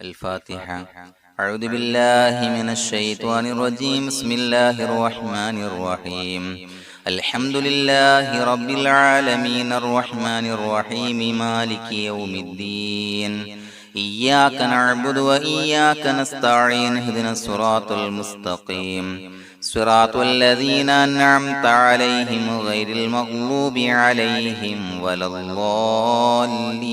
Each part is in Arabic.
الفاتحة. أعوذ بالله من الشيطان الرجيم. بسم الله الرحمن الرحيم. الحمد لله رب العالمين الرحمن الرحيم مالك يوم الدين. إياك نعبد وإياك نستعين. اهدنا الصراط المستقيم صراط الذين أنعمت عليهم غير المغضوب عليهم ولا الضالين.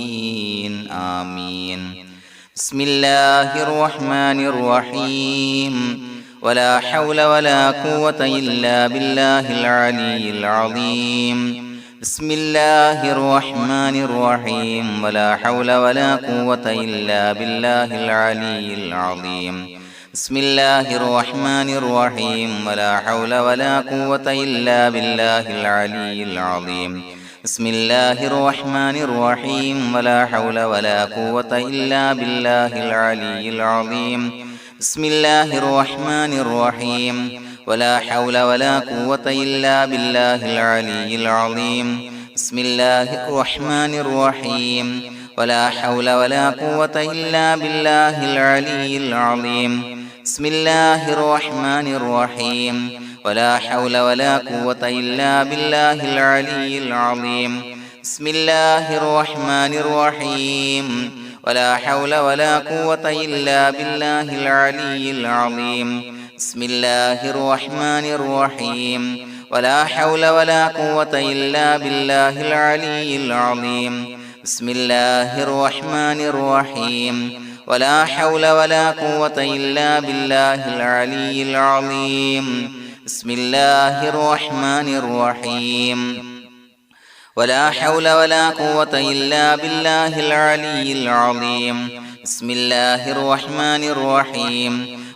آمين. بسم الله الرحمن الرحيم. ولا حول ولا قوة إلا بالله العلي العظيم. بسم الله الرحمن الرحيم. ولا حول ولا قوة إلا بالله العلي العظيم. بسم الله الرحمن الرحيم. ولا حول ولا قوة إلا بالله العلي العظيم. بسم الله الرحمن الرحيم. ولا حول ولا قوة إلا بالله العلي العظيم. بسم الله الرحمن الرحيم. ولا حول ولا قوة إلا بالله العلي العظيم. بسم الله الرحمن الرحيم. ولا حول ولا قوة إلا بالله العلي العظيم. بسم الله الرحمن الرحيم. ولا حول ولا قوة إلا بالله العلي العظيم. بسم الله الرحمن الرحيم. ولا حول ولا قوة إلا بالله العلي العظيم. بسم الله الرحمن الرحيم. ولا حول ولا قوة إلا بالله العلي العظيم. بسم الله الرحمن الرحيم. ولا حول ولا قوة إلا بالله العلي العظيم. بسم الله الرحمن الرحيم. ولا حول ولا قوة إلا بالله العلي العظيم. بسم الله الرحمن الرحيم.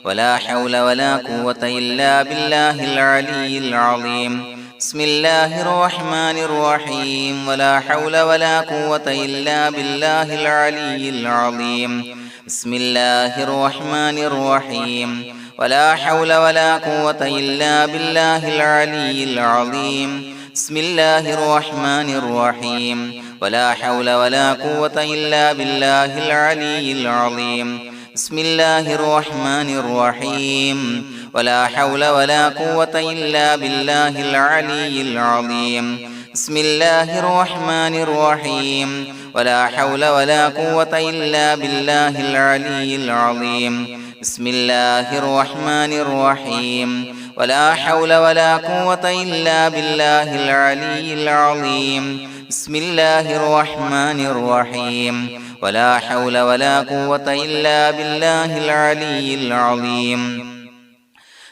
ولا حول ولا قوة إلا بالله العلي العظيم. بسم الله الرحمن الرحيم. ولا حول ولا قوة إلا بالله العلي العظيم. بسم الله الرحمن الرحيم. ولا حول ولا قوة إلا بالله العلي العظيم. بسم الله الرحمن الرحيم. ولا حول ولا قوة إلا بالله العلي العظيم. بسم الله الرحمن الرحيم. ولا حول ولا قوة إلا بالله العلي العظيم. بسم الله الرحمن الرحيم. ولا حول ولا قوة إلا بالله العلي العظيم. بسم الله الرحمن الرحيم. ولا حول ولا قوة إلا بالله العلي العظيم. بسم الله الرحمن الرحيم. ولا حول ولا قوة إلا بالله العلي العظيم.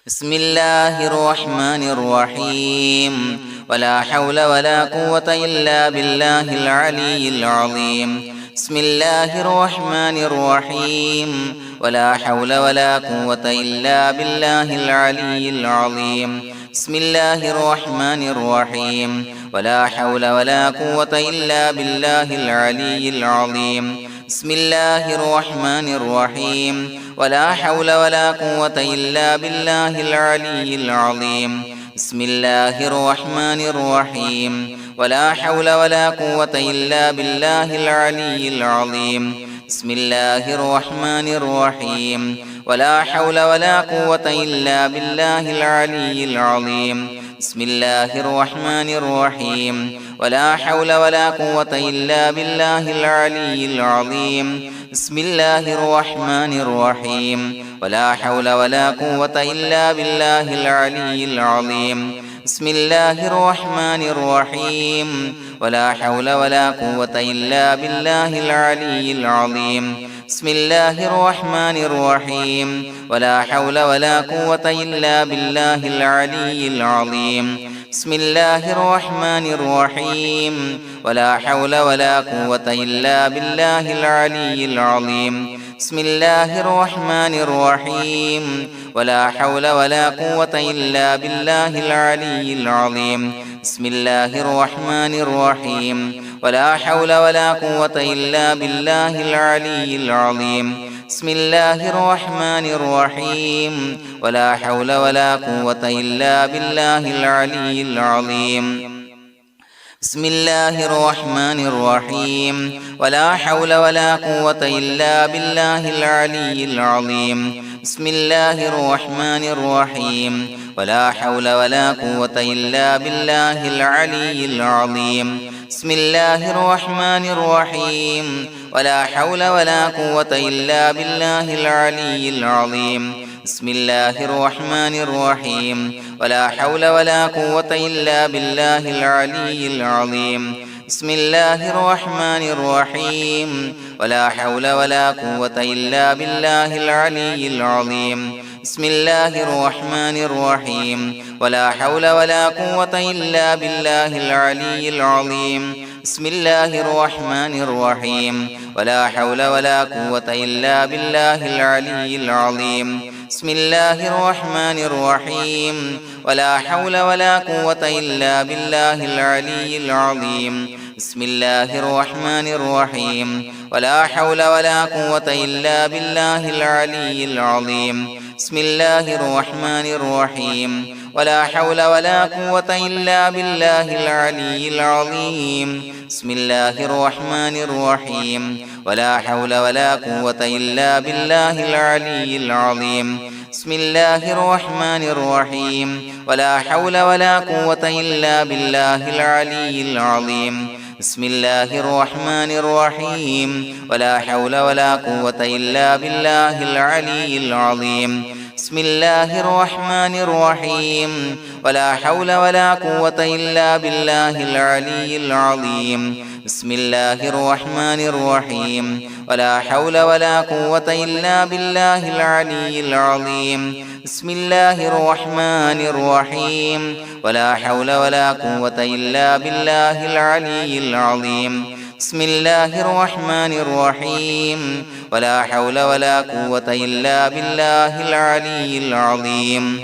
بسم الله الرحمن الرحيم. ولا حول ولا قوة إلا بالله العلي العظيم. بسم الله الرحمن الرحيم. ولا حول ولا قوة إلا بالله العلي العظيم. بسم الله الرحمن الرحيم. ولا حول ولا قوة إلا بالله العلي العظيم. بسم الله الرحمن الرحيم. ولا حول ولا قوة إلا بالله العلي العظيم. بسم الله الرحمن الرحيم. ولا حول ولا قوة إلا بالله العلي العظيم. بسم الله الرحمن الرحيم. ولا حول ولا قوة إلا بالله العلي العظيم. بسم الله الرحمن الرحيم. ولا حول ولا قوة إلا بالله العلي العظيم. بسم الله الرحمن الرحيم. ولا حول ولا قوة إلا بالله العلي العظيم. بسم الله الرحمن الرحيم. ولا حول ولا قوة إلا بالله العلي العظيم. بسم الله الرحمن الرحيم. ولا حول ولا قوة إلا بالله العلي العظيم. بسم الله الرحمن الرحيم. ولا حول ولا قوة إلا بالله العلي العظيم. بسم الله الرحمن الرحيم. ولا حول ولا قوة إلا بالله العلي العظيم. بسم الله الرحمن الرحيم. ولا حول ولا قوة إلا بالله العلي العظيم. بسم الله الرحمن الرحيم. ولا حول ولا قوة إلا بالله العلي العظيم. بسم الله الرحمن الرحيم ولا حول ولا قوة إلا بالله العلي العظيم بسم الله الرحمن الرحيم ولا حول ولا قوة إلا بالله العلي العظيم بسم الله الرحمن الرحيم ولا حول ولا قوة إلا بالله العلي العظيم بسم الله الرحمن الرحيم ولا حول ولا قوة إلا بالله العلي العظيم بسم الله الرحمن الرحيم ولا حول ولا قوة إلا بالله العلي العظيم بسم الله الرحمن الرحيم ولا حول ولا قوة إلا بالله العلي العظيم بسم الله الرحمن الرحيم ولا حول ولا قوة إلا بالله العلي العظيم بسم الله الرحمن الرحيم ولا حول ولا قوة إلا بالله العلي العظيم بسم الله الرحمن الرحيم ولا حول ولا قوة إلا بالله العلي العظيم بسم الله الرحمن الرحيم ولا حول ولا قوة إلا بالله العلي العظيم بسم الله الرحمن الرحيم ولا حول ولا قوة إلا بالله العلي العظيم بسم الله الرحمن الرحيم ولا حول ولا قوة إلا بالله العلي العظيم بسم الله الرحمن الرحيم ولا حول ولا قوة إلا بالله العلي العظيم بسم الله الرحمن الرحيم ولا حول ولا قوة إلا بالله العلي العظيم بسم الله الرحمن الرحيم ولا حول ولا قوة إلا بالله العلي العظيم بسم الله الرحمن الرحيم ولا حول ولا قوة إلا بالله العلي العظيم بسم الله الرحمن الرحيم ولا حول ولا قوة إلا بالله العلي العظيم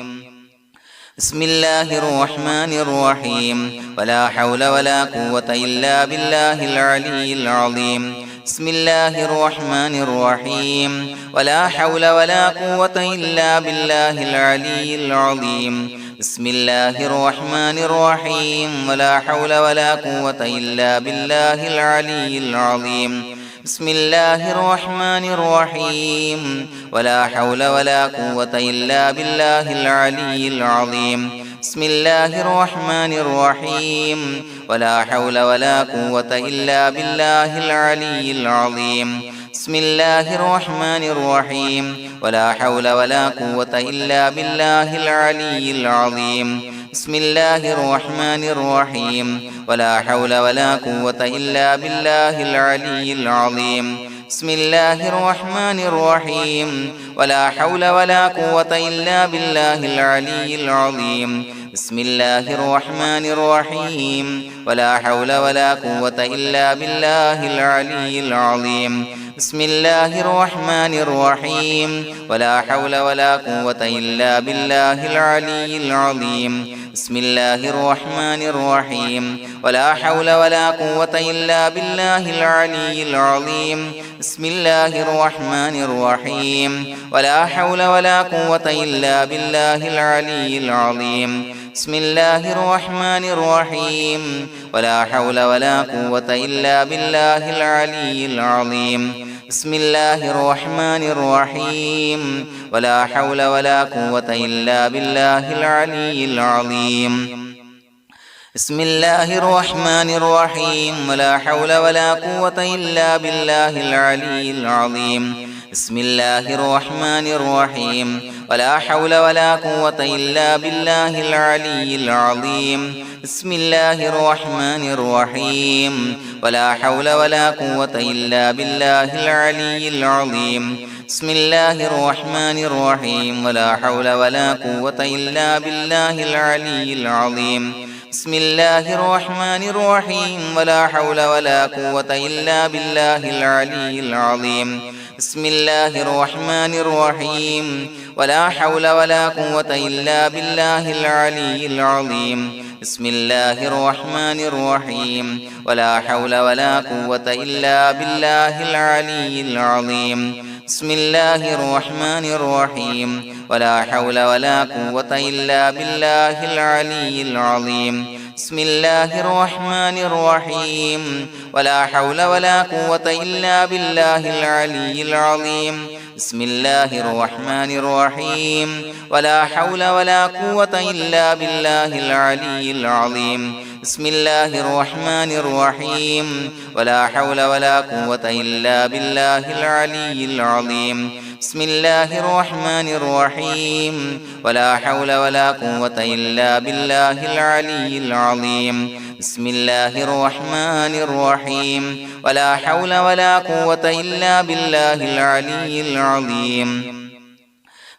بسم الله الرحمن الرحيم ولا حول ولا قوة إلا بالله العلي العظيم بسم الله الرحمن الرحيم ولا حول ولا قوة إلا بالله العلي العظيم بسم الله الرحمن الرحيم ولا حول ولا قوة إلا بالله العلي العظيم بسم الله الرحمن الرحيم ولا حول ولا قوة إلا بالله العلي العظيم بسم الله الرحمن الرحيم ولا حول ولا قوة إلا بالله العلي العظيم بسم الله الرحمن الرحيم ولا حول ولا قوة إلا بالله العلي العظيم بسم الله الرحمن الرحيم ولا حول ولا قوة إلا بالله العلي العظيم بسم الله الرحمن الرحيم ولا حول ولا قوة إلا بالله العلي العظيم بسم الله الرحمن الرحيم ولا حول ولا قوة إلا بالله العلي العظيم بسم الله الرحمن الرحيم ولا حول ولا قوة إلا بالله العلي العظيم بسم الله الرحمن الرحيم ولا حول ولا قوة إلا بالله العلي العظيم بسم الله الرحمن الرحيم ولا حول ولا قوة إلا بالله العلي العظيم بسم الله الرحمن الرحيم ولا حول ولا قوة إلا بالله العلي العظيم بسم الله الرحمن الرحيم ولا حول ولا قوة إلا بالله العلي العظيم بسم الله الرحمن الرحيم ولا حول ولا قوة إلا بالله العلي العظيم بسم الله الرحمن الرحيم ولا حول ولا قوة إلا بالله العلي العظيم بسم الله الرحمن الرحيم ولا حول ولا قوة إلا بالله العلي العظيم بسم الله الرحمن الرحيم ولا حول ولا قوة إلا بالله العلي العظيم بسم الله الرحمن الرحيم ولا حول ولا قوة إلا بالله العلي العظيم بسم الله الرحمن الرحيم ولا حول ولا قوة إلا بالله العلي العظيم بسم الله الرحمن الرحيم ولا حول ولا قوة إلا بالله العلي العظيم بسم الله الرحمن الرحيم ولا حول ولا قوة إلا بالله العلي العظيم بسم الله الرحمن الرحيم ولا حول ولا قوة إلا بالله العلي العظيم بسم الله الرحمن الرحيم ولا حول ولا قوة إلا بالله العلي العظيم بسم الله الرحمن الرحيم ولا حول ولا قوة إلا بالله العلي العظيم بسم الله الرحمن الرحيم ولا حول ولا قوة إلا بالله العلي العظيم بسم الله الرحمن الرحيم ولا حول ولا قوة إلا بالله العلي العظيم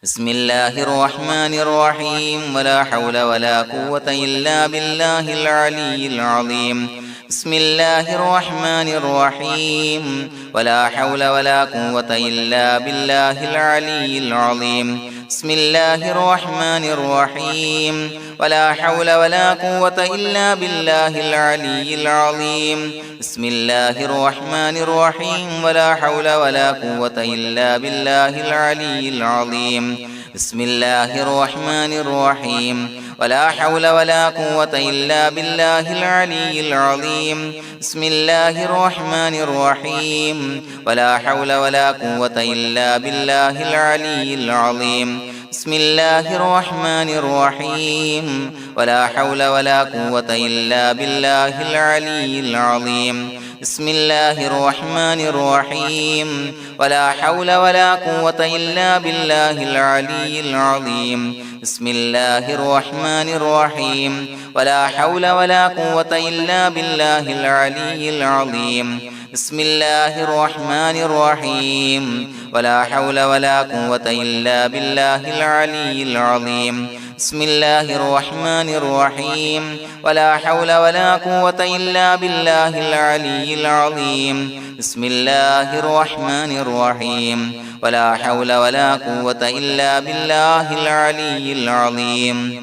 بسم الله الرحمن الرحيم ولا حول ولا قوة إلا بالله العلي العظيم بسم الله الرحمن الرحيم ولا حول ولا قوة إلا بالله العلي العظيم بسم الله الرحمن الرحيم ولا حول ولا قوة إلا بالله العلي العظيم بسم الله الرحمن الرحيم ولا حول ولا قوة إلا بالله العلي العظيم بسم الله الرحمن الرحيم ولا حول ولا قوة إلا بالله العلي العظيم بسم الله الرحمن الرحيم ولا حول ولا قوة إلا بالله العلي العظيم بسم الله الرحمن الرحيم ولا حول ولا قوة إلا بالله العلي العظيم بسم الله الرحمن الرحيم ولا حول ولا قوة إلا بالله العلي العظيم بسم الله الرحمن الرحيم ولا حول ولا قوة إلا بالله العلي العظيم بسم الله الرحمن الرحيم ولا حول ولا قوة إلا بالله العلي العظيم بسم الله الرحمن الرحيم ولا حول ولا قوة إلا بالله العلي العظيم بسم الله الرحمن الرحيم ولا حول ولا قوة إلا بالله العلي العظيم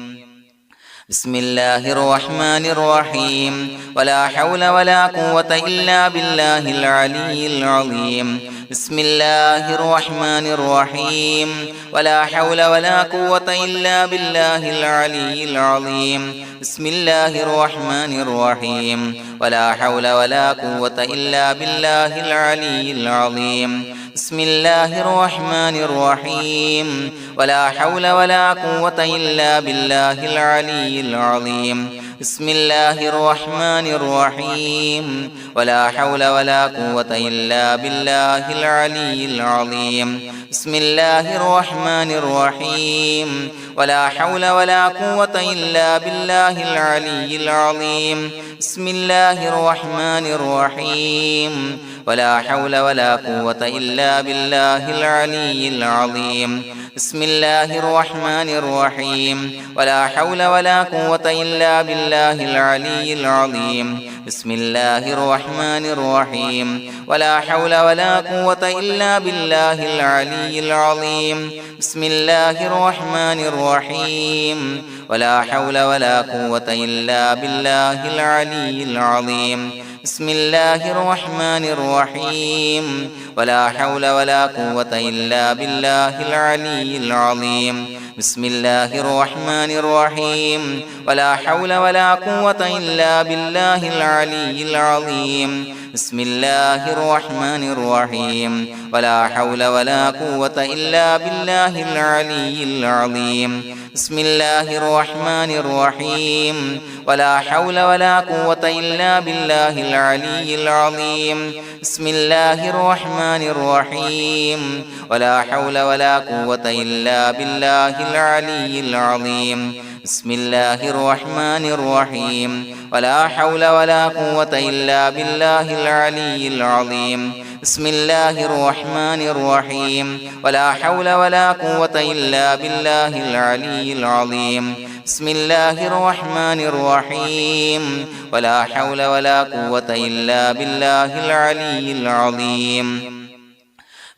بسم الله الرحمن الرحيم ولا حول ولا قوة إلا بالله العلي العظيم بسم الله الرحمن الرحيم ولا حول ولا قوة إلا بالله العلي العظيم بسم الله الرحمن الرحيم ولا حول ولا قوة إلا بالله العلي العظيم بسم الله الرحمن الرحيم ولا حول ولا قوة إلا بالله العلي العظيم بسم الله الرحمن الرحيم ولا حول ولا قوة إلا بالله العلي العظيم بسم الله الرحمن الرحيم ولا حول ولا قوة إلا بالله العلي العظيم بسم الله الرحمن الرحيم ولا حول ولا قوة إلا بالله العلي العظيم بسم الله الرحمن الرحيم ولا حول ولا قوة إلا بالله العلي العظيم بسم الله الرحمن الرحيم ولا حول ولا قوة إلا بالله العلي العظيم بسم الله الرحمن الرحيم ولا حول ولا قوة إلا بالله العلي العظيم بسم الله الرحمن الرحيم ولا حول ولا قوة إلا بالله العلي العظيم بسم الله الرحمن الرحيم ولا حول ولا قوة إلا بالله العلي العظيم بسم الله الرحمن الرحيم ولا حول ولا قوة إلا بالله العلي العظيم بسم الله الرحمن الرحيم ولا حول ولا قوة إلا بالله العلي العظيم بسم الله الرحمن الرحيم ولا حول ولا قوة إلا بالله العلي العظيم بسم الله الرحمن الرحيم ولا حول ولا قوة إلا بالله العلي العظيم بسم الله الرحمن الرحيم ولا حول ولا قوة إلا بالله العلي العظيم بسم الله الرحمن الرحيم ولا حول ولا قوة إلا بالله العلي العظيم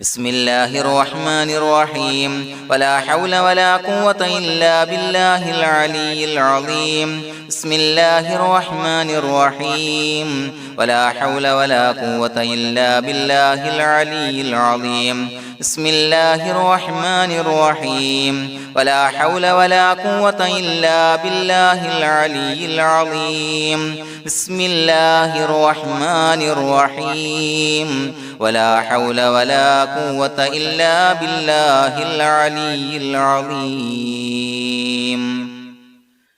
بسم الله الرحمن الرحيم ولا حول ولا قوة إلا بالله العلي العظيم بسم الله الرحمن الرحيم ولا حول ولا قوة إلا بالله العلي العظيم بسم الله الرحمن الرحيم ولا حول ولا قوة إلا بالله العلي العظيم بسم الله الرحمن الرحيم ولا حول ولا قوة إلا بالله العلي العظيم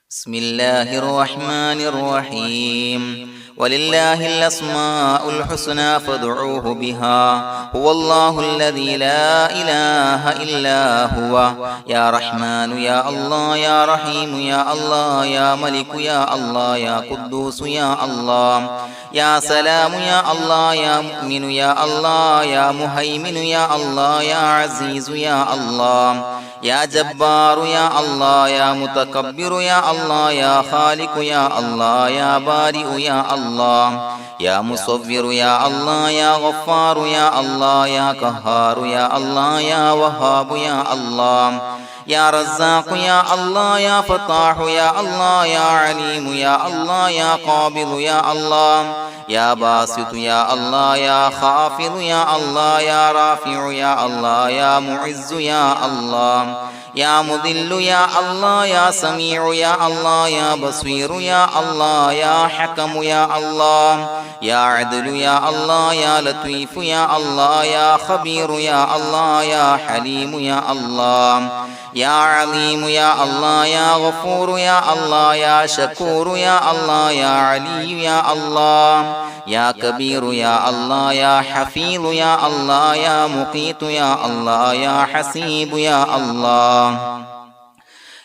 بسم الله الرحمن الرحيم ولله الأسماء الحسنى فادعوه بها هو الله الذي لا إله إلا هو يا رحمن يا الله يا رحيم يا الله يا ملك يا الله يا قدوس يا الله يا سلام يا الله يا مؤمن يا الله يا مهيمن يا الله يا عزيز يا الله يا جبار يا الله يا متكبر يا الله يا خالق يا الله يا بارئ يا الله يا مصور يا الله يا غفار يا الله يا قهار يا الله يا وهاب يا الله يا رزاق يا الله يا فتاح يا الله يا عليم يا الله يا قابض يا الله يا باسط يا الله يا خافض يا الله يا رافع يا الله يا معز يا الله يا مذل يا الله يا سميع يا الله يا بصير يا الله يا حكم يا الله يا عدل يا الله يا لطيف يا الله يا خبير يا الله يا حليم يا الله يا عليم يا الله يا غفور يا الله يا شكور يا الله يا علي يا الله يا كبير يا الله يا حفيظ يا الله يا مقيت يا الله يا حسيب يا الله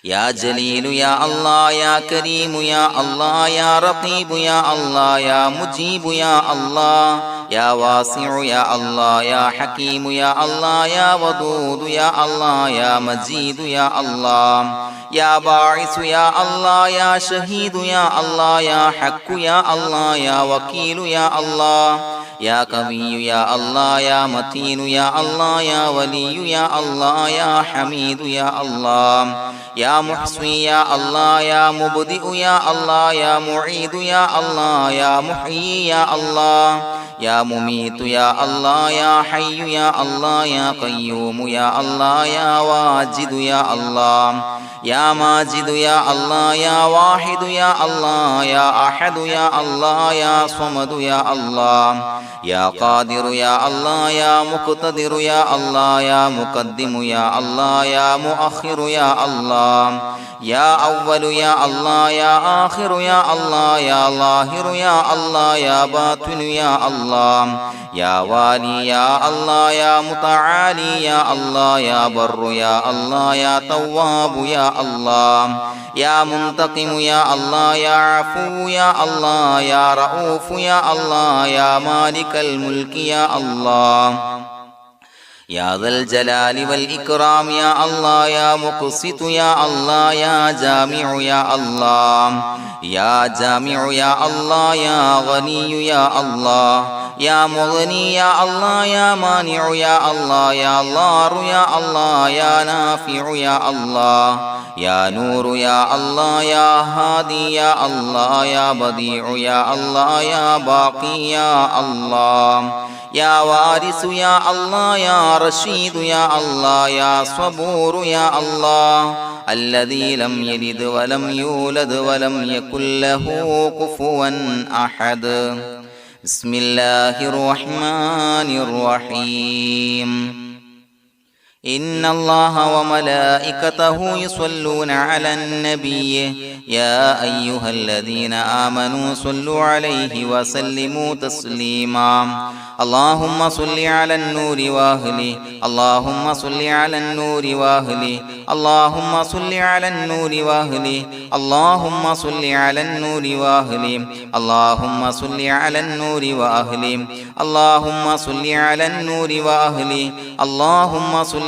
يا جليل يا الله يا كريم يا الله يا رقيب يا الله يا مجيب يا الله يا واسع يا الله يا حكيم يا الله يا ودود يا الله يا مجيد يا الله يا باعث يا الله يا شهيد يا الله يا حق يا الله يا وكيل يا الله يا قوي يا الله يا متين يا الله يا ولي يا الله يا حميد يا الله يا محصي يا الله يا مبدئ يا الله يا معيد يا الله يا محيي يا الله يا مميت يا الله يا حي يا الله يا قيوم يا الله يا واجد يا الله يا ماجد يا الله يا واحد يا الله يا أحد يا الله يا صمد يا الله يا قادر يا الله يا مقتدر يا الله يا مقدم يا الله يا مؤخر يا الله يا أول يا الله يا آخر يا الله يا ظاهر يا الله يا باطن يا الله يا والي يا الله يا متعالي يا الله يا بر يا الله يا تواب يا الله يا منتقم يا الله يا عفو يا الله يا رؤوف يا الله يا مالك الملك يا الله يا ذا الجلال والإكرام يا الله يا مقسط يا الله يا جامع يا الله يا جامع يا الله يا غني يا الله يا مغني يا الله يا مانع يا الله يا ضار يا الله يا نافع يا الله يا نور يا الله يا هادي يا الله يا بديع يا الله يا باقي يا الله يا وارث يا الله يا رشيد يا الله يا صبور يا الله الذي لم يلد ولم يولد ولم يكن له كفوا أحد بسم الله الرحمن الرحيم إن الله وملائكته يصلون على النبي يا أيها الذين آمنوا صلوا عليه وسلموا تسليما اللهم صل على النور وأهله اللهم صل على النور وأهله اللهم صل على النور وأهله اللهم صل على النور وأهله اللهم صل على النور وأهله اللهم صل على النور وأهله اللهم صل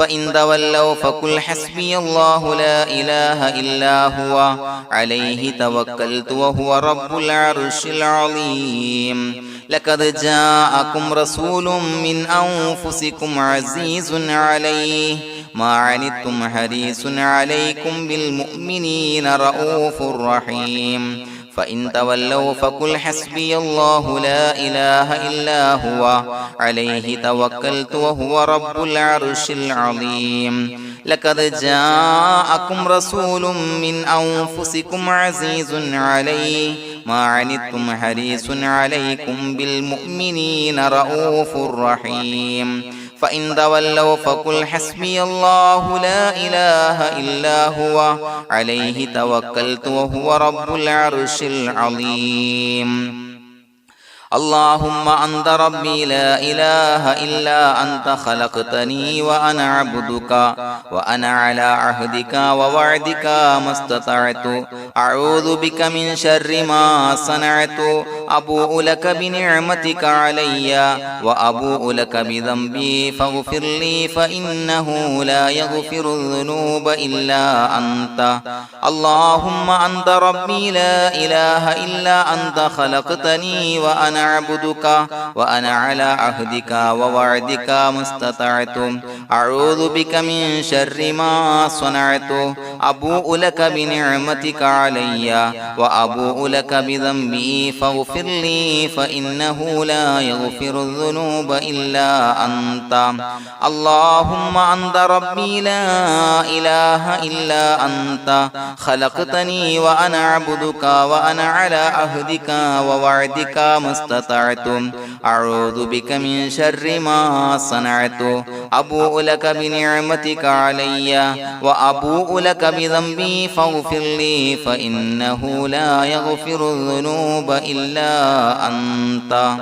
فإن تولوا فقل حسبي الله لا إله إلا هو عليه توكلت وهو رب العرش العظيم لقد جاءكم رسول من أنفسكم عزيز عليه ما عنتم حريص عليكم بالمؤمنين رؤوف رحيم فإن تولوا فقل حسبي الله لا إله إلا هو عليه توكلت وهو رب العرش العظيم لقد جاءكم رسول من أنفسكم عزيز عليه ما عنتم حريص عليكم بالمؤمنين رؤوف رحيم فإن تولوا فقل حسبي الله لا إله إلا هو عليه توكلت وهو رب العرش العظيم اللهم أنت ربي لا إله إلا أنت خلقتني وأنا عبدك وأنا على عهدك ووعدك ما استطعت أعوذ بك من شر ما صنعت أبوء لك بنعمتك علي وأبوء لك بذنبي فاغفر لي فإنه لا يغفر الذنوب إلا أنت اللهم أنت ربي لا إله إلا أنت خلقتني وأنا عبدك وأنا على عهدك ووعدك ما استطعت أعوذ بك من شر ما صنعت أبوء لك بنعمتك علي وأبوء لك بذنبي فاغفر لي فإنه لا يغفر الذنوب إلا أنت اللهم أنت ربي لا إله إلا أنت خلقتني وأنا عبدك وأنا على عهدك ووعدك ما استطعت أعوذ بك من شر ما صنعت أبوء لك بنعمتك علي وأبوء لك بذنبي فاغفر لي فإنه لا يغفر الذنوب إلا أنت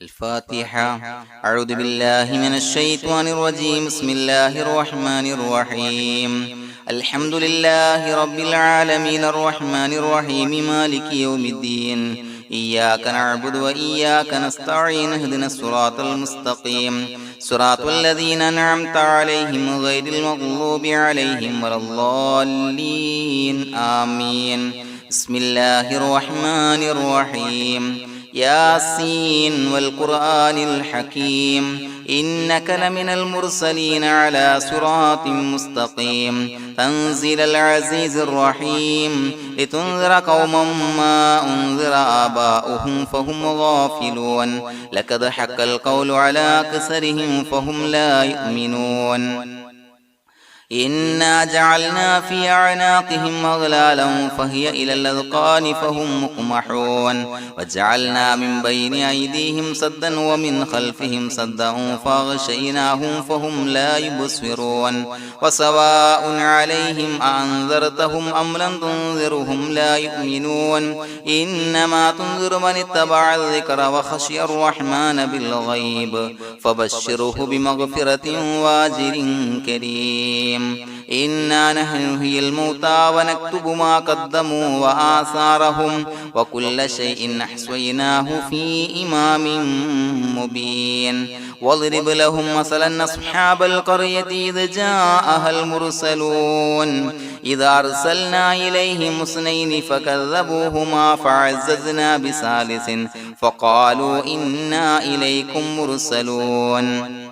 الفاتحة أعوذ بالله من الشيطان الرجيم بسم الله الرحمن الرحيم الحمد لله رب العالمين الرحمن الرحيم مالك يوم الدين إياك نعبد وإياك نستعين اهدنا الصراط المستقيم صراط الذين أنعمت عليهم غير المغضوب عليهم ولا الضالين آمين بسم الله الرحمن الرحيم ياسين والقرآن الحكيم إنك لمن المرسلين على صراط مستقيم تنزيل العزيز الرحيم لتنذر قوما ما أنذر آباؤهم فهم غافلون لقد حق القول على أكثرهم فهم لا يؤمنون إنا جعلنا في أعناقهم أغلالا فهي إلى الأذقان فهم مقمحون وجعلنا من بين أيديهم سدا ومن خلفهم سدا فأغشيناهم فهم لا يبصرون وسواء عليهم أأنذرتهم أم لم تنذرهم لا يؤمنون إنما تنذر من اتبع الذكر وخشي الرحمن بالغيب فبشره بمغفرة وأجر كريم إنا نحن نحيي الموتى ونكتب ما قدموا وآثارهم وكل شيء أحصيناه في إمام مبين واضرب لهم مثلا أصحاب القرية إذ جاءها المرسلون إذا أرسلنا إليهم اثنين فكذبوهما فعززنا بثالث فقالوا إنا إليكم مرسلون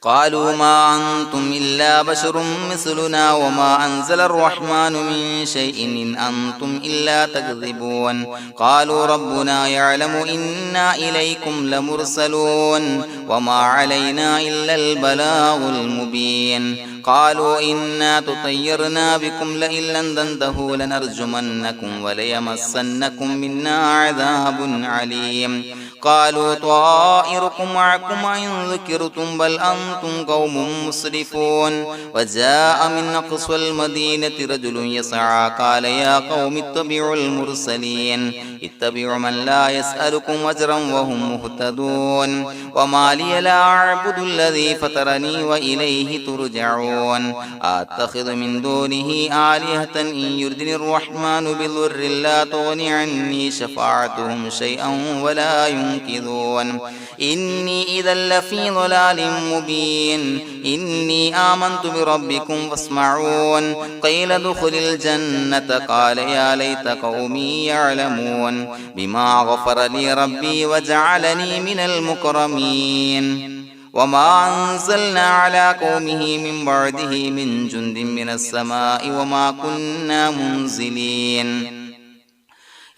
قالوا ما أنتم إلا بشر مثلنا وما أنزل الرحمن من شيء إن أنتم إلا تكذبون قالوا ربنا يعلم إنا إليكم لمرسلون وما علينا إلا البلاغ المبين قالوا إنا تطيرنا بكم لئن لم تنتهوا لنرجمنكم وليمسنكم منا عذاب عليم قالوا طائركم معكم إن ذكرتم بل أنتم قوم مسرفون وجاء من أقصى المدينة رجل يسعى قال يا قوم اتبعوا المرسلين اتبعوا من لا يسألكم أجرا وهم مهتدون وما لي لا أعبد الذي فطرني وإليه ترجعون أتخذ من دونه آلهة إن يردني الرحمن بضر لا تغني عني شفاعتهم شيئا ولا ينصرون ينكثون إني إذا لفي ضلال مبين إني آمنت بربكم فاسمعون قيل ادخل الجنة قال يا ليت قومي يعلمون بما غفر لي ربي وجعلني من المكرمين وما أنزلنا على قومه من بعده من جند من السماء وما كنا منزلين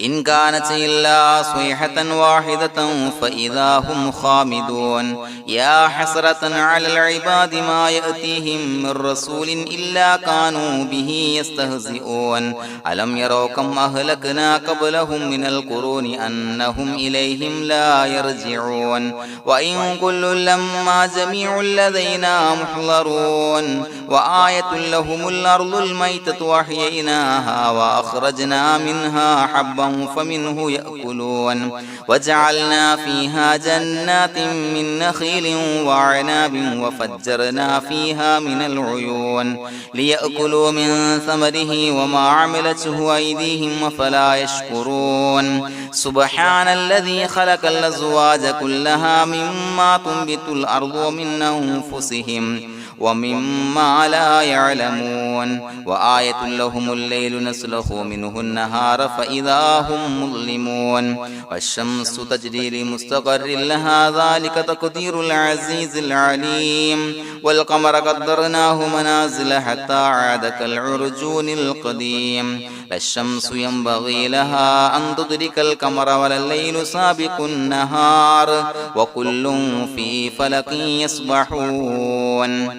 إن كانت إلا صيحة واحدة فإذا هم خامدون يا حسرة على العباد ما يأتيهم من رسول إلا كانوا به يستهزئون ألم يروا كم أهلكنا قبلهم من القرون أنهم إليهم لا يرجعون وإن كل لما جميع لدينا محضرون وآية لهم الأرض الميتة وأحييناها وأخرجنا منها حبا فمنه يأكلون وجعلنا فيها جنات من نخيل وعناب وفجرنا فيها من العيون ليأكلوا من ثمره وما عملته أيديهم فلا يشكرون سبحان الذي خلق الأزواج كلها مما تنبت الأرض ومن أنفسهم ومما لا يعلمون وآية لهم الليل نسلخ منه النهار فإذا هم مظلمون والشمس تجري لمستقر لها ذلك تقدير العزيز العليم والقمر قدرناه منازل حتى عاد كالعرجون القديم لا الشمس ينبغي لها أن تدرك القمر ولا الليل سابق النهار وكل في فلك يسبحون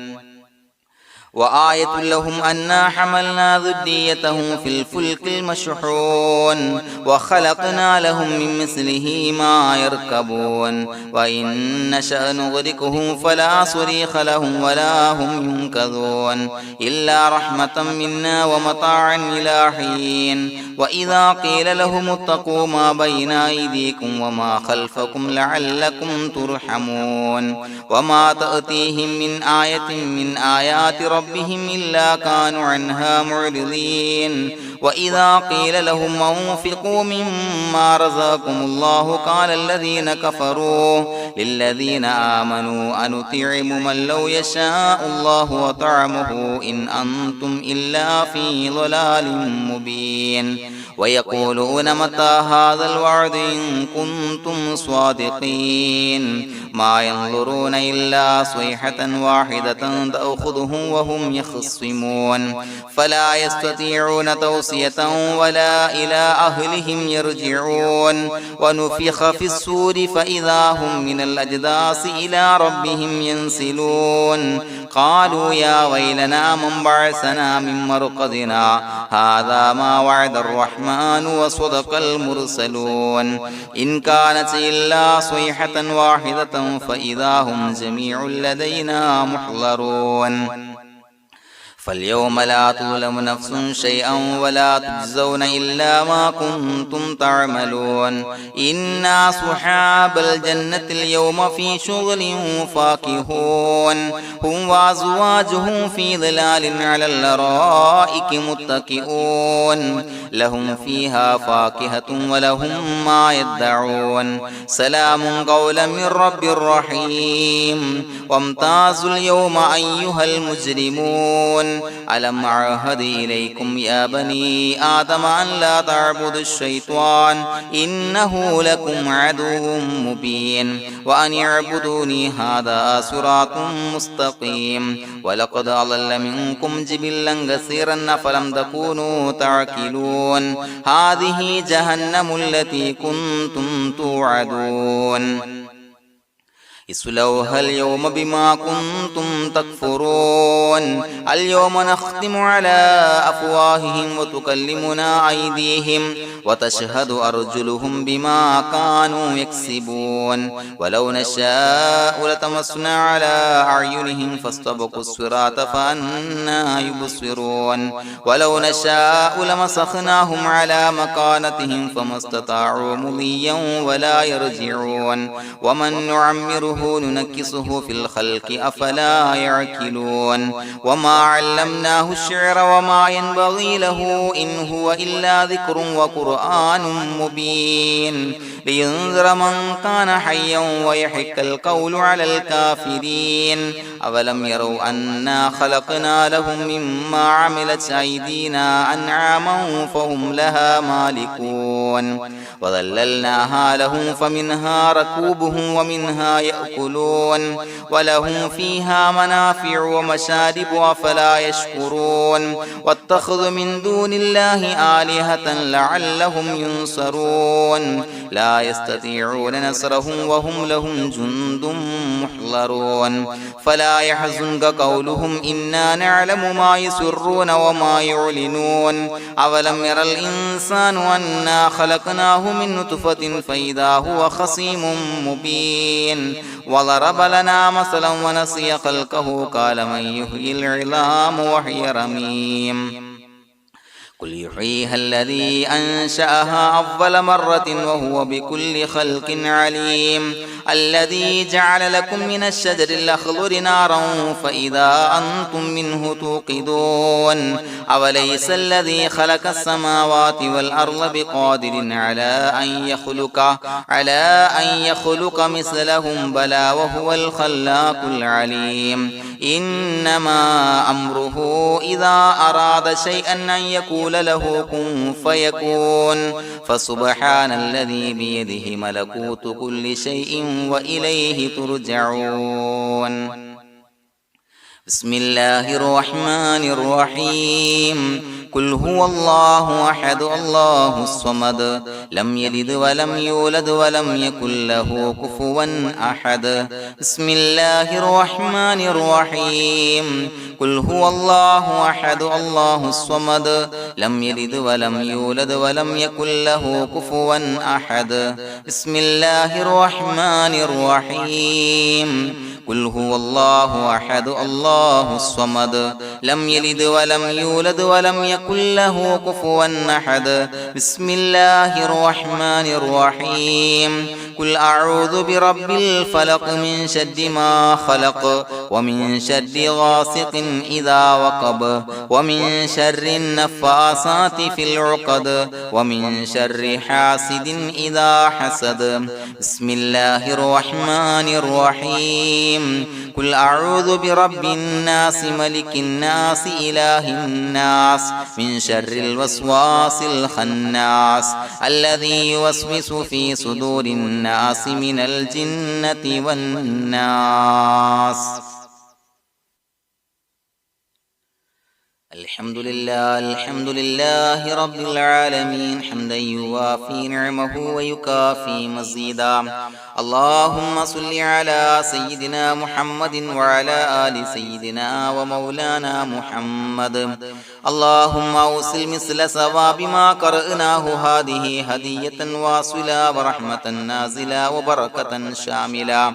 وآية لهم أنا حملنا ذريتهم في الفلك المشحون وخلقنا لهم من مثله ما يركبون وإن نشأ نغرقهم فلا صريخ لهم ولا هم ينقذون إلا رحمة منا ومتاعا إلى حين وإذا قيل لهم اتقوا ما بين أيديكم وما خلفكم لعلكم ترحمون وما تأتيهم من آية من آيات ربهم إلا كانوا عنها معرضين وإذا قيل لهم أنفقوا مما رزقكم الله قال الذين كفروا للذين آمنوا أنطعم من لو يشاء الله وطعمه إن أنتم إلا في ضلال مبين ويقولون متى هذا الوعد إن كنتم صادقين ما ينظرون إلا صيحة واحدة تأخذهم وهم يخصمون فلا يستطيعون توصية ولا إلى أهلهم يرجعون ونفخ في الصور فإذا هم من الأجداث إلى ربهم ينسلون قالوا يا ويلنا من بعثنا من مرقدنا هذا ما وعد الرحمن وصدق المرسلون إن كانت إلا صيحة واحدة فإذا هم جميع لدينا محضرون فاليوم لا تظلم نفس شيئا ولا تجزون إلا ما كنتم تعملون إنا أصحاب الجنة اليوم في شغل فاكهون هم وأزواجهم في ظلال على الأرائك متكئون لهم فيها فاكهة ولهم ما يدعون سلام قولا من رب رحيم وامتازوا اليوم أيها المجرمون ألم أعهد إليكم يا بني آدم أن لا تعبدوا الشيطان إنه لكم عدو مبين وأن اعبدوني هذا صراط مستقيم ولقد أضل منكم جبلا كثيرا فلم تكونوا تعقلون هذه جهنم التي كنتم توعدون اصلوها اليوم بما كنتم تكفرون اليوم نختم على أفواههم وتكلمنا أيديهم وتشهد أرجلهم بما كانوا يكسبون ولو نشاء لتمسنا على أعينهم فاستبقوا الصراط فأنى يبصرون ولو نشاء لمسخناهم على مكانتهم فما استطاعوا مضيا ولا يرجعون ومن نعمره نعمره ننكسه في الخلق أفلا يعقلون وما علمناه الشعر وما ينبغي له إن هو إلا ذكر وقرآن مبين لينذر من كان حيا ويحق القول على الكافرين أولم يروا أنا خلقنا لهم مما عملت أيدينا أنعاما فهم لها مالكون وظللناها لهم فمنها ركوبهم ومنها يأكلون ولهم فيها منافع ومشارب أفلا يشكرون واتخذوا من دون الله آلهة لعلهم ينصرون لا يستطيعون نصرهم وهم لهم جند محضرون فلا يحزنك قولهم إنا نعلم ما يسرون وما يعلنون أولم ير الإنسان أنا خلقناه من نطفة فإذا هو خصيم مبين وضرب لنا مثلا ونسي خلقه قال من يحيي العظام وهي رميم قل يحييها الذي أنشأها أول مرة وهو بكل خلق عليم الذي جعل لكم من الشجر الأخضر نارا فإذا أنتم منه توقدون أوليس الذي خلق السماوات والأرض بقادر على أن يخلق مثلهم بلى وهو الخلاق العليم إنما أمره إذا أراد شيئا أن يقول له كن فيكون فسبحان الذي بيده ملكوت كل شيء وإليه ترجعون بسم الله الرحمن الرحيم قل هو الله أحد الله الصمد لم يلد ولم يولد ولم يكن له كفوا أحد بسم الله الرحمن الرحيم قل هو الله أحد الله الصمد لم يلد ولم يولد ولم يكن له كفوا أحد بسم الله الرحمن الرحيم قل هو الله أحد الله الصمد لم يلد ولم يولد ولم يكن له كفوا أحد بسم الله الرحمن الرحيم قل أعوذ برب الفلق من شر ما خلق ومن شر غاسق إذا وقب ومن شر النفاثات في العقد ومن شر حاسد إذا حسد بسم الله الرحمن الرحيم قل أعوذ برب الناس ملك الناس إله الناس من شر الوسواس الخناس الذي يوسوس في صدور الناس من الجنة والناس الحمد لله رب العالمين حمدا يوافي نعمه ويكافي مزيدا اللهم صل على سيدنا محمد وعلى آل سيدنا ومولانا محمد اللهم أوصل مثل ثواب ما قرأناه هذه هدية واصلة ورحمة نازلة وبركة شاملة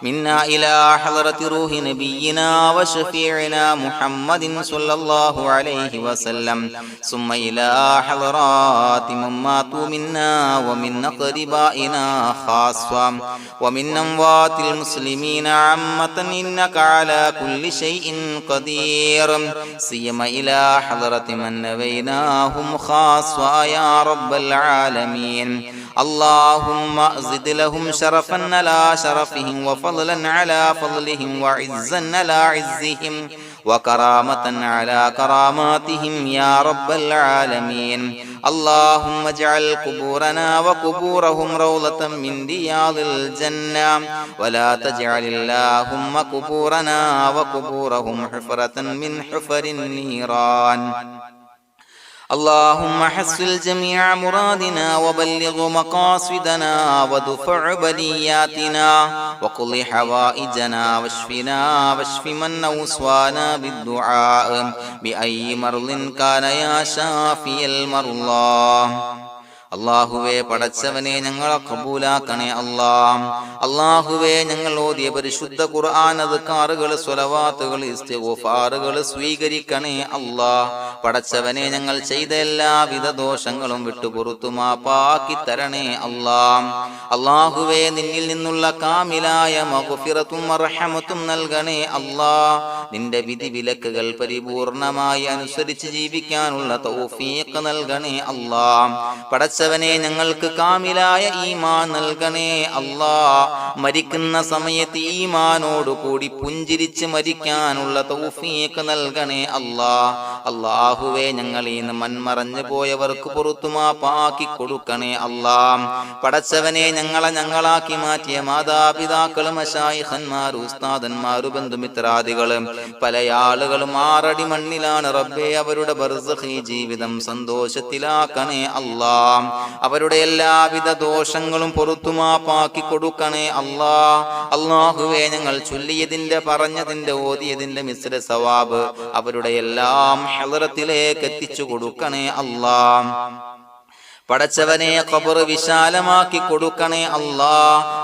منا إلى حضرة روح نبينا وشفيعنا محمد صلى الله عليه وسلم ثم إلى حضرات من ماتوا منا ومن أقربائنا خاصة ومن أموات المسلمين عامة إنك على كل شيء قدير سيما إلى حضرة من نبيناهم خاصة يا رب العالمين اللهم زد لهم شرفا على شرفهم وفضلا على فضلهم وعزا على عزهم وكرامة على كراماتهم يا رب العالمين اللهم اجعل قبورنا وقبورهم روضة من رياض الجنة ولا تجعل اللهم قبورنا وقبورهم حفرة من حفر النيران اللهم حصل جميع مرادنا وبلغ مقاصدنا ودفع بلياتنا وقض حوائجنا واشفنا واشف من أوصانا بالدعاء بأي مرض كان يا شافي المرضى അല്ലാഹുവേ പടച്ചവനെ ഞങ്ങളെ ഖബൂലാക്കണേ അല്ലാ. അല്ലാഹുവേ ഞങ്ങൾ ഓതിയ പരിശുദ്ധ ഖുർആൻ അദ്കാറുകൾ സ്വലവാത്തുകൾ ഇസ്തിഗ്ഫാറുകൾ സ്വീകരിക്കണേ അല്ലാ. പടച്ചവനെ ഞങ്ങൾ ചെയ്ത എല്ലാവിധ ദോഷങ്ങളും വിട്ടുപുറത്തു മാപ്പാക്കി തരണേ അല്ലാ. അല്ലാഹുവേ നിന്നിൽ നിന്നുള്ള കാമിലായ മഗ്ഫിറത്തും റഹ്മത്തും നൽകണേ അല്ലാ. നിന്റെ വിധി വിലക്കുകൾ പരിപൂർണമായി അനുസരിച്ച് ജീവിക്കാനുള്ള തൗഫീഖ് നൽകണേ അല്ലാ. പടച്ചവനെ ഞങ്ങൾക്ക് കാമിലായ ഈമാൻ നൽകണേ അല്ലാ. മരിക്കുന്ന സമയത്ത് ഈമാനോട് കൂടി പുഞ്ചിരിച്ച് മരിക്കാനുള്ള തൗഫീഖ് നൽകണേ അല്ലാ. അല്ലാഹുവേ ഞങ്ങളിൽ നിന്ന് മൺമറഞ്ഞു പോയവർക്ക് പുറത്തു മാപ്പാക്കി കൊടുക്കണേ അല്ലാ. പടച്ചവനെ ഞങ്ങളാക്കി മാറ്റിയ മാതാപിതാക്കളും മശായിഖന്മാരും ഉസ്താദന്മാരും ബന്ധുമിത്രാദികളും പല ആളുകളും 6 അടി മണ്ണിലാണ് റബ്ബേ. അവരുടെ ബർസഖി ജീവിതം സന്തോഷത്തിലാക്കണേ അല്ലാ. അവരുടെ എല്ലാവിധ ദോഷങ്ങളും പുറത്തു മാപ്പാക്കി കൊടുക്കണേ അല്ലാ. അല്ലാഹുവേ ഞങ്ങൾ ചൊല്ലിയതിന്റെ പറഞ്ഞതിന്റെ ഓതിയതിന്റെ മിശ്ര സവാബ് അവരുടെ എല്ലാം ഹളറത്തിലേക്ക് എത്തിച്ചു കൊടുക്കണേ അല്ലാ. പടച്ചവനെ ഖബർ വിശാലമാക്കി കൊടുക്കണേ അല്ലാ.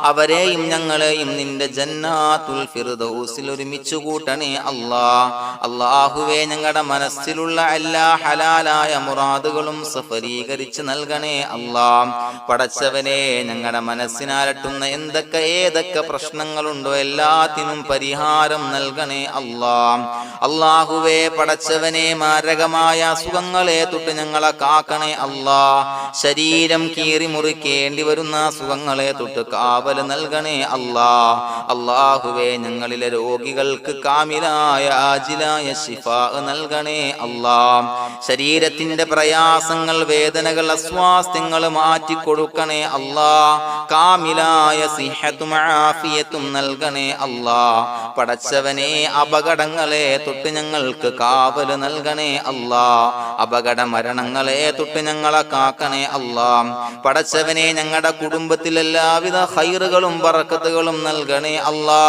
അവരെയും ഞങ്ങളെയും നിന്റെ ജന്നാത്തുൽ ഫിർദൗസിൽ ഒരുമിച്ച് കൂട്ടണേ അല്ലാ. അല്ലാഹുവേ ഞങ്ങളുടെ മനസ്സിലുള്ള എല്ലാ ഹലാലായ മുറാദുകളും സഫലീകരിച്ച് നൽകണേ അല്ലാ. പടച്ചവനെ ഞങ്ങളുടെ മനസ്സിനാലട്ടുന്ന ഏതൊക്കെ പ്രശ്നങ്ങളുണ്ടോ എല്ലാത്തിനും പരിഹാരം നൽകണേ അല്ലാ. അല്ലാഹുവേ പടച്ചവനെ മാരകമായ അസുഖങ്ങളെ തൊട്ട് ഞങ്ങളെ കാക്കണേ അല്ലാ. ശരീരം കീറി മുറിക്കേണ്ടി വരുന്ന അസുഖങ്ങളെ തൊട്ട് കാവൽ നൽകണേ അല്ലാ. അല്ലാഹുവേ ഞങ്ങളിലെ രോഗികൾക്ക് കാമിലായ ആജിലായ ശിഫാ നൽകണേ അല്ലാ. ശരീരത്തിന്റെ പ്രയാസങ്ങൾ വേദനകൾ അസ്വാസ്ഥ്യങ്ങൾ മാറ്റിക്കൊടുക്കണേ അല്ലാ. കാമിലായ സിഹത്തും ആഫിയത്തും നൽകണേ അല്ലാ. പടച്ചവനെ അപകടങ്ങളെ തൊട്ട് ഞങ്ങൾക്ക് കാവൽ നൽകണേ അല്ലാ. അപകട മരണങ്ങളെ തൊട്ട് ഞങ്ങളെ കാക്കണേ അല്ലാ. പടച്ചവനെ ഞങ്ങളുടെ കുടുംബത്തിൽ എല്ലാവിധ ഖൈറുകളും ബറക്കത്തുകളും നൽകണേ അല്ലാ.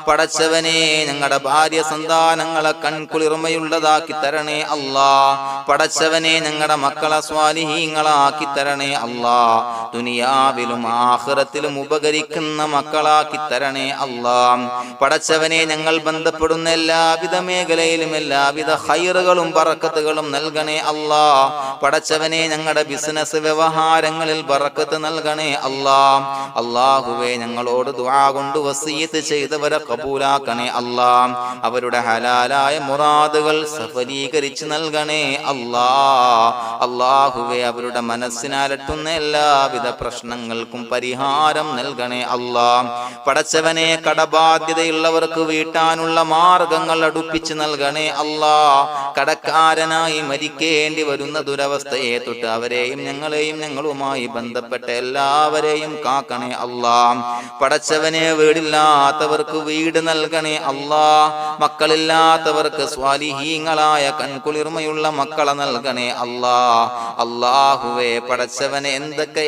പടച്ചവനെ ഞങ്ങളുടെ ഭാര്യ സന്താനങ്ങളെ കൺകുളിർമയുള്ളതാക്കി തരണേ അല്ലാ. പടച്ചവനെ ഞങ്ങളുടെ മക്കളെ സ്വാലിഹീങ്ങളാക്കി തരണേ അല്ലാ. ദുനിയാവിലും ആഖിറത്തിലും ഉപകരിക്കുന്ന മക്കളാക്കി തരണേ അല്ലാ. പടച്ചവനെ ഞങ്ങൾ ബന്ധപ്പെടുന്ന എല്ലാവിധ മേഖലയിലും എല്ലാവിധ ഖൈറുകളും ബറക്കത്തുകളും നൽകണേ അല്ലാ. പടച്ചവനെ ഞങ്ങളുടെ ബിസിനസ് വ്യവഹാരങ്ങളിൽ ബറക്കത്ത് നൽകണേ അല്ലാ. അല്ലാഹുവേ ഞങ്ങളോട് ദുആ കൊണ്ട് വസിയത്ത് ചെയ്തവരെ കബൂലാക്കണേ അല്ലാ. അവരുടെ ഹലാലായ മുറാദുകൾ സഫലീകരിച്ച് നൽകണേ അല്ലാ. അല്ലാഹുവേ അവരുടെ മനസ്സിനാലട്ടുന്ന എല്ലാവിധ പ്രശ്നങ്ങൾക്കും പരിഹാരം നൽകണേ അല്ലാ. പടച്ചവനെ കടബാധ്യതയുള്ളവർക്ക് വീട്ടാനുള്ള മാർഗങ്ങൾ അടുപ്പിച്ച് നൽകണേ അല്ലാ. കടക്കാരനായി മരിക്കേണ്ടി വരുന്ന ദുരവസ്ഥയെ തൊട്ട് അവരെയും ഞങ്ങളെയും ഞങ്ങളുമായി ബന്ധപ്പെട്ട എല്ലാവരെയും കാക്കണേ അല്ലാ. പടച്ചവനെ വീടില്ലാത്തവർക്ക് വീട് നൽകണേ അല്ലാ. മക്കളില്ലാത്തവർക്ക് സ്വാലിഹീങ്ങളായ കൺകുളിർമയുള്ള മക്കളെ നൽകണേ അല്ലാ. അല്ലാഹുവേ പടച്ചവനെ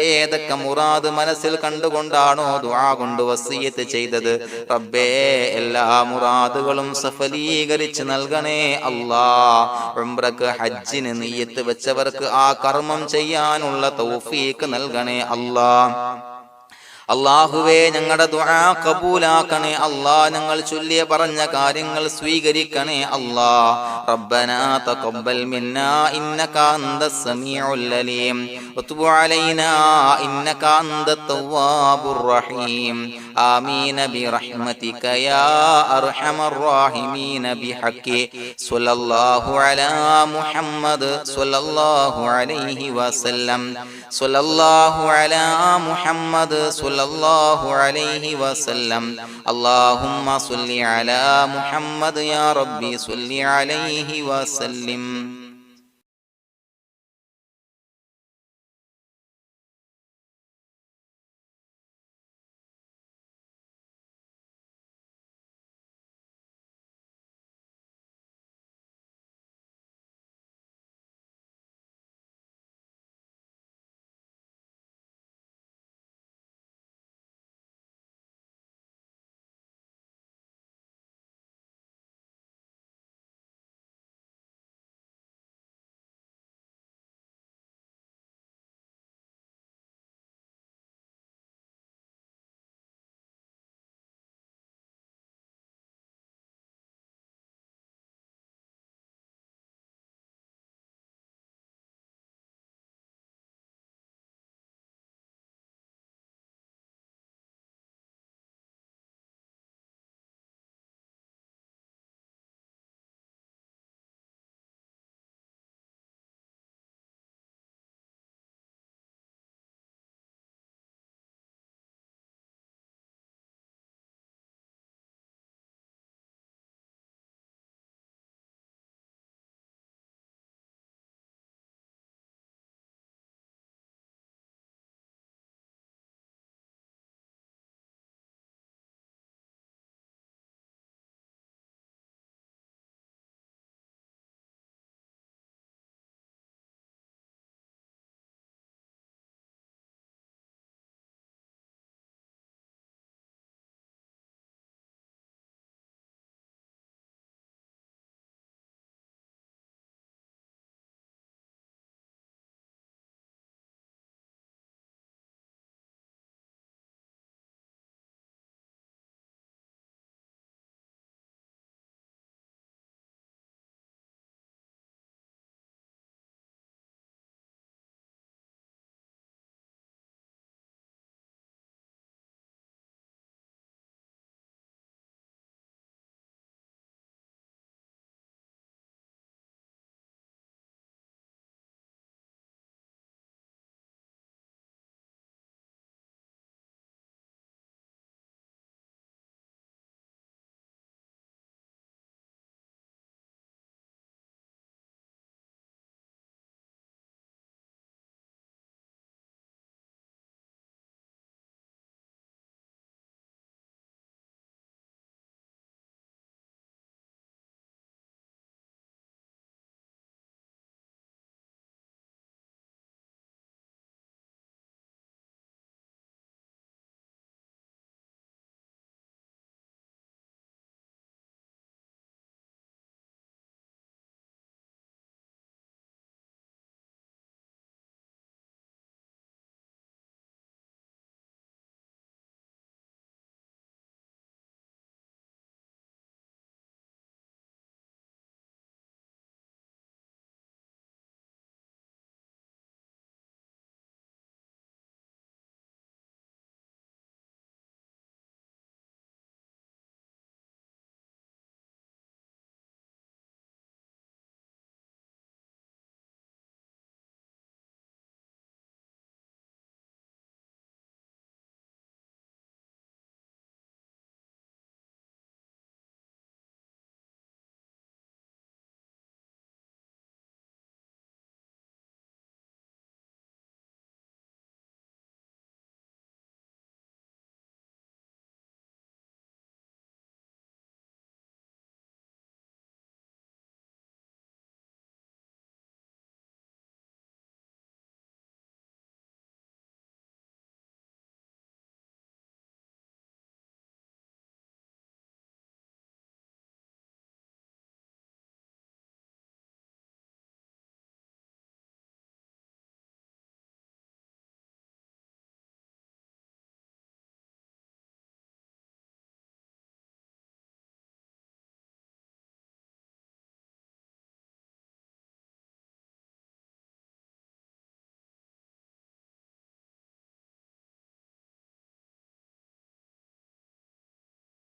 ഏതൊക്കെ മുറാദ് മനസ്സിൽ കണ്ടുകൊണ്ടാണോ ദുആ കൊണ്ട് വസിയത്ത് ചെയ്തത് റബ്ബേ എല്ലാ മുറാദുകളും സഫലീകരിച്ച് നൽകണേ അല്ലാ. ഉംറക്ക് ഹജ്ജിന് നിയ്യത്ത് വെച്ചവർക്ക് ആ കർമ്മം ചെയ്യാനുള്ള തൗഫീഖ് നൽകണേ അല്ലാ. അല്ലാഹുവേ ഞങ്ങളുടെ ദുആ ഖബൂലാക്കണേ അല്ലാ. ഞങ്ങൾ ചൊല്ലിയ പറഞ്ഞ കാര്യങ്ങൾ സ്വീകരിക്കണേ അല്ലാ. റബ്ബനാ തഖബ്ബൽ മിന്നാ ഇന്നക അന്തസ് സമീഉൽ അലീം വതുബ് അലൈനാ ഇന്നക അന്തത് തവ്വാബുർ റഹീം. ആമീൻ ബിറഹ്മതിക യാ അർഹമർ റഹീമീൻ ബിഹഖി സ്വല്ലല്ലാഹു അലാ മുഹമ്മദ് സ്വല്ലല്ലാഹു അലൈഹി വസല്ലം. സ്വല്ലല്ലാഹു അലാ മുഹമ്മദ് സ്വല്ലല്ലാഹു അലൈഹി വസല്ലം. അല്ലാഹുമ്മ സ്വല്ലി അലാ മുഹമ്മദ് യാ റബ്ബി സ്വല്ലി അലൈഹി വസല്ലം.